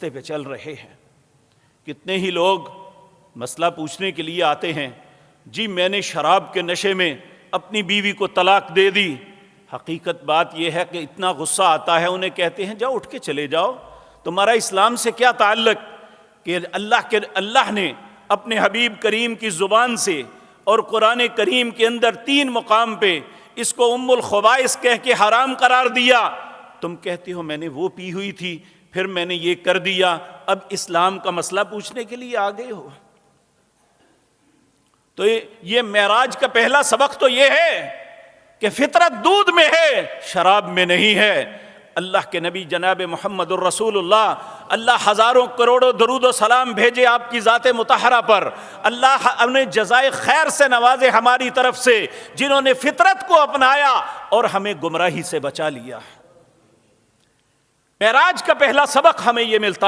پہ چل رہے ہیں۔ کتنے ہی لوگ مسئلہ پوچھنے کے لیے آتے ہیں، جی میں نے شراب کے نشے میں اپنی بیوی کو طلاق دے دی۔ حقیقت بات یہ ہے کہ اتنا غصہ آتا ہے، انہیں کہتے ہیں جاؤ اٹھ کے چلے جاؤ، تمہارا اسلام سے کیا تعلق؟ کہ اللہ نے اپنے حبیب کریم کی زبان سے اور قرآن کریم کے اندر 3 مقام پہ اس کو ام الخبائث کہہ کے حرام قرار دیا۔ تم کہتے ہو میں نے وہ پی ہوئی تھی، پھر میں نے یہ کر دیا، اب اسلام کا مسئلہ پوچھنے کے لیے آ گئے ہو۔ تو یہ معراج کا پہلا سبق تو یہ ہے کہ فطرت دودھ میں ہے، شراب میں نہیں ہے۔ اللہ کے نبی جناب محمد الرسول اللہ ہزاروں کروڑوں درود و سلام بھیجے آپ کی ذات مطہرہ پر، اللہ انہیں جزائے خیر سے نوازے ہماری طرف سے، جنہوں نے فطرت کو اپنایا اور ہمیں گمراہی سے بچا لیا۔ معراج کا پہلا سبق ہمیں یہ ملتا